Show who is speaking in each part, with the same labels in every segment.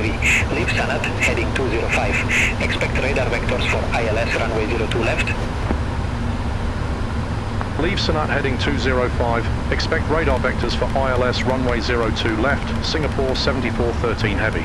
Speaker 1: heavy. Leave Sanat, heading 205. Expect radar vectors for ILS runway 02 left.
Speaker 2: Leave Sanat heading 205. Expect radar vectors for ILS runway 02 left, Singapore 7413 heavy.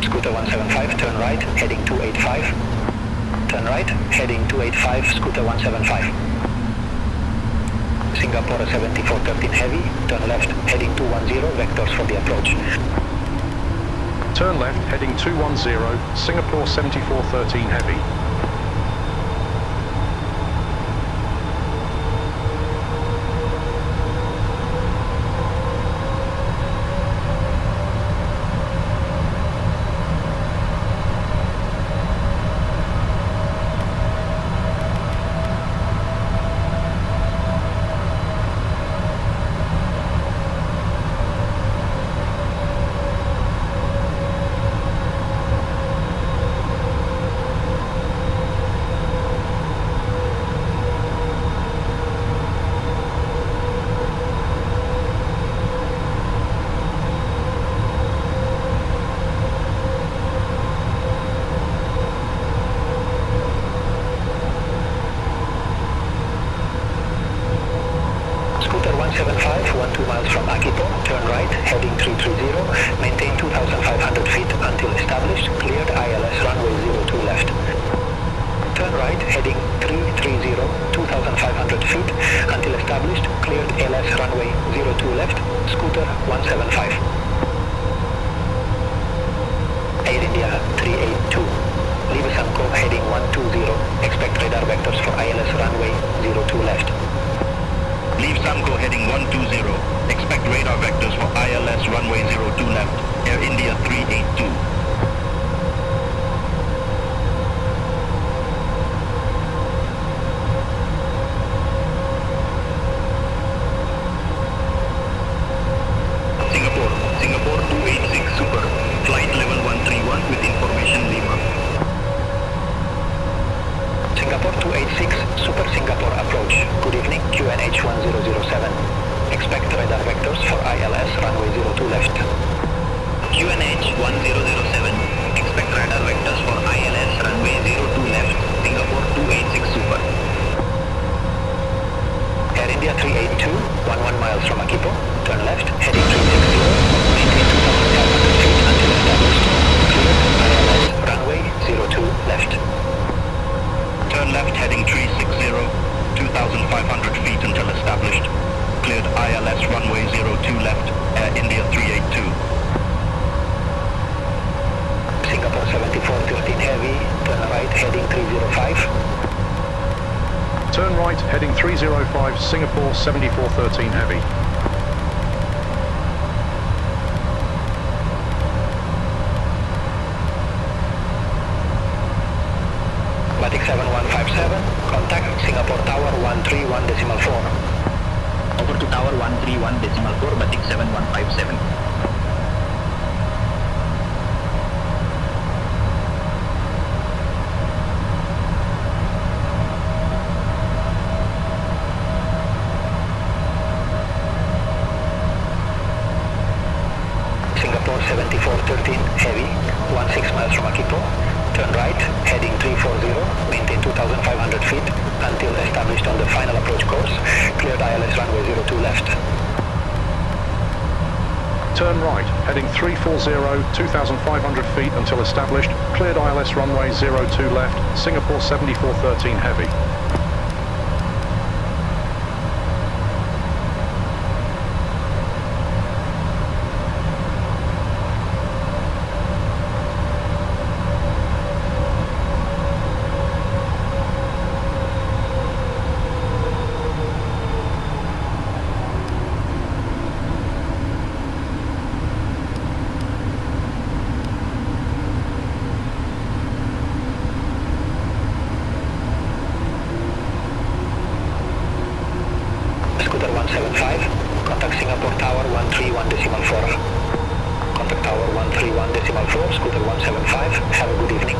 Speaker 1: Scooter 175, turn right, heading 285. Turn right, heading 285, Scooter 175. Singapore 7413 heavy, turn left, heading 210, vectors for the approach.
Speaker 2: Turn left, heading 210, Singapore 7413 heavy.
Speaker 1: Scooter 175, 12 miles from Akipo, turn right, heading 330, maintain 2,500 feet until established, cleared ILS runway 02 left. Turn right, heading 330, 2,500 feet until established, cleared LS runway 02 left, Scooter 175. Air India 382, Libisanko heading 120, expect radar vectors for ILS runway 02 left.
Speaker 3: Leave Samco heading 120. Expect radar vectors for ILS runway 02 left. Air India 382. Singapore 286 Super. Flight level 131 with information Lima.
Speaker 1: Singapore 286, Super Singapore approach. Good evening, QNH 1007. Expect radar vectors for ILS runway 02 left.
Speaker 3: QNH 1007. Expect radar vectors for ILS runway 02 left. Singapore 286 Super.
Speaker 1: Air India 382, 11 miles from Akipo, turn left, heading 360, maintain 2,500 feet until established, cleared ILS runway 02 left.
Speaker 3: Turn left heading 360, 2,500 feet until established. Cleared ILS runway 02 left, Air India 382.
Speaker 1: Singapore 7413 heavy, turn right heading 305.
Speaker 2: Turn right, heading 305, Singapore 7413 heavy.
Speaker 1: Batik 7157, contact Singapore Tower 131.4.
Speaker 3: Over to Tower 131.4, Batik 7157.
Speaker 1: Singapore 7413 heavy, 16 miles from Akipo, turn right, heading 340, maintain 2,500 feet until established on the final approach course, cleared ILS runway 02 left.
Speaker 2: Turn right, heading 340, 2,500 feet until established, cleared ILS runway 02 left, Singapore 7413 heavy.
Speaker 1: 131.4. Contact tower 131.4, scooter 175. Have a good evening.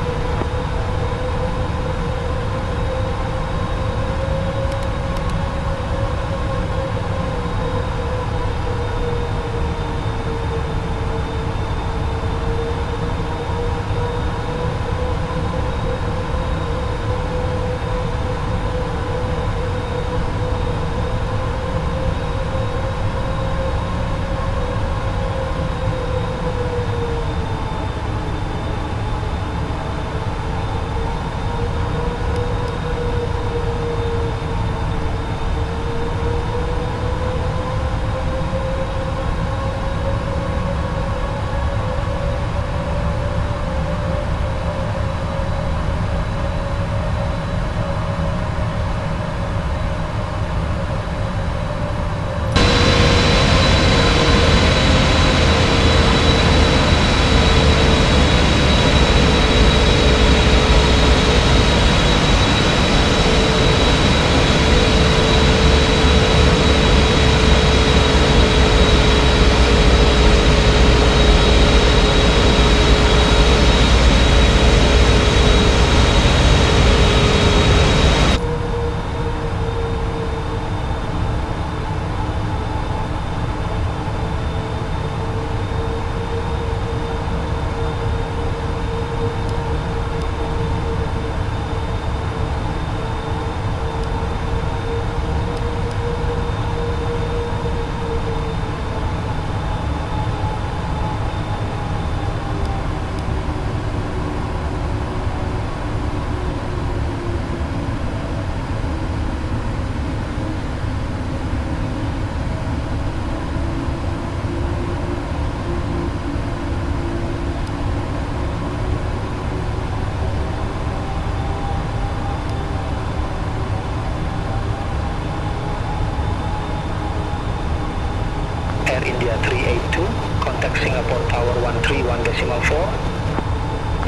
Speaker 1: India 382, contact Singapore Tower 131.4.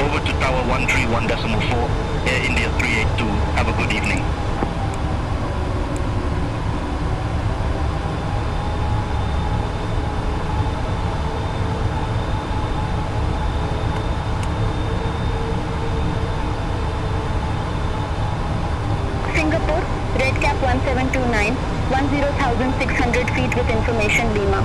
Speaker 3: Over to Tower 131.4, Air India 382. Have a good evening.
Speaker 4: Singapore, Red Cap 1729, 10,600 feet with information Lima.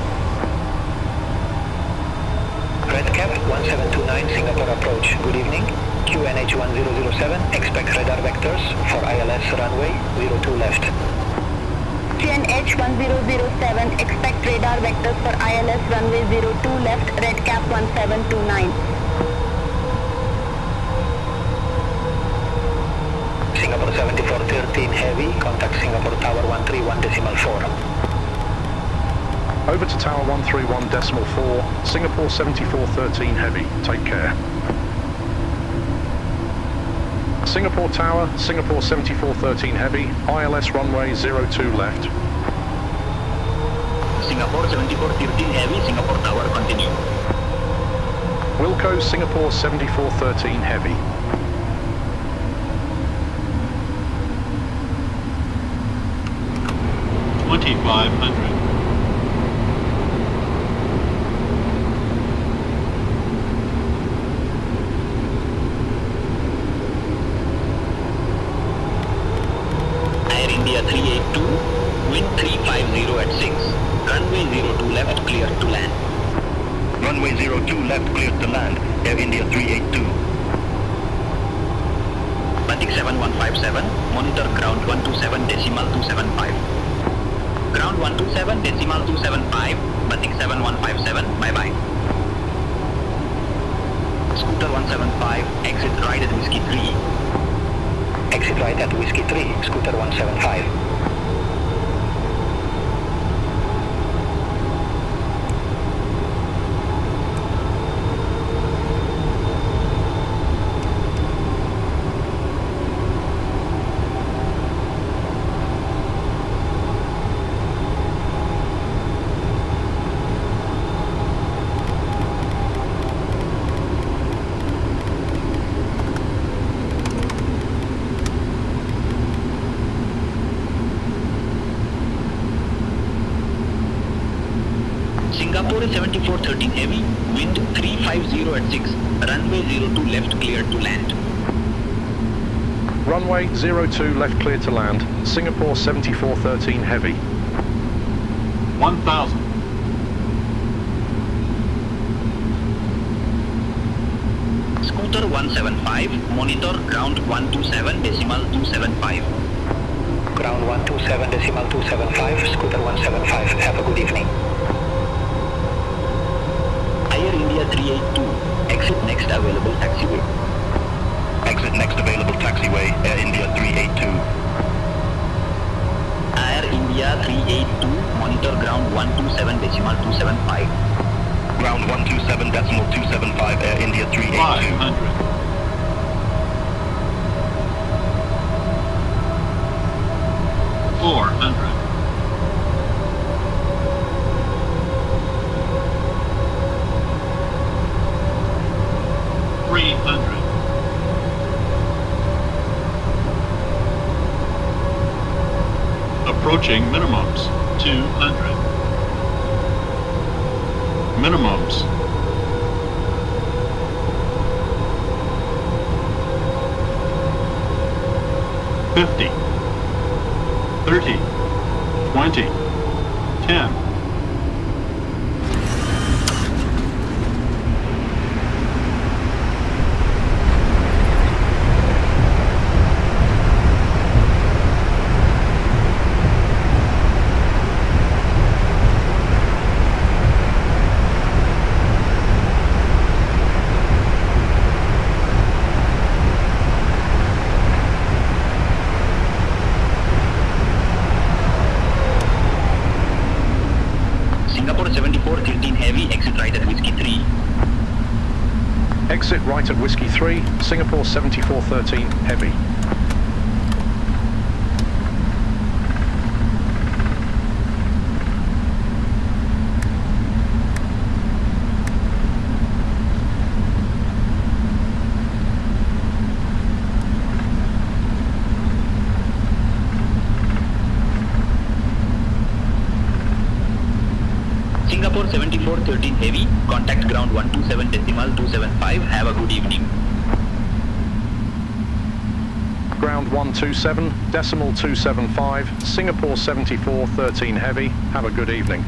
Speaker 1: Red Cap 1729, Singapore approach. Good evening. QNH 1007, expect radar vectors for ILS runway 02 left.
Speaker 4: QNH 1007, expect radar vectors for ILS runway 02 left, Red Cap 1729.
Speaker 1: Singapore 7413 heavy, contact Singapore Tower 131.4.
Speaker 2: Over to Tower 131.4, Singapore 7413 heavy, take care. Singapore Tower, Singapore 7413 heavy, ILS runway 02 left.
Speaker 3: Singapore 7413 heavy, Singapore Tower, continue.
Speaker 2: Wilco, Singapore 7413 heavy.
Speaker 3: Air India 382, wind 350 at 6. Runway 02 left, clear to land. Runway 02 left, clear to land. Air India 382. Batik 7157, monitor ground 127.275. Ground 127.275, Batik 7157, bye-bye. Scooter 175, exit right at Whiskey 3.
Speaker 1: Exit right at Whiskey 3, Scooter 175.
Speaker 3: Singapore 7413 heavy, wind 350 at 6, runway 02 left cleared to land.
Speaker 2: Runway 02 left cleared to land, Singapore 7413 heavy.
Speaker 5: 1000.
Speaker 3: Scooter 175, monitor ground 127.275.
Speaker 1: Ground 127.275, Scooter 175. Have a good evening.
Speaker 3: Air India 382, exit next available taxiway.
Speaker 6: Exit next available taxiway, Air India 382.
Speaker 3: Air India 382, monitor ground 127.275.
Speaker 6: Ground 127.275, Air India 382.
Speaker 5: 500. 400. 300. 300. Approaching minimums. 200. Minimums. 50. 30. 20. 10.
Speaker 3: Singapore 7413 heavy, exit right at Whiskey 3.
Speaker 2: Exit right at Whiskey 3, Singapore 7413 heavy.
Speaker 3: Singapore 7413 heavy, contact ground 127.275. Have a good evening.
Speaker 2: Ground 127.275, Singapore 7413 heavy. Have a good evening.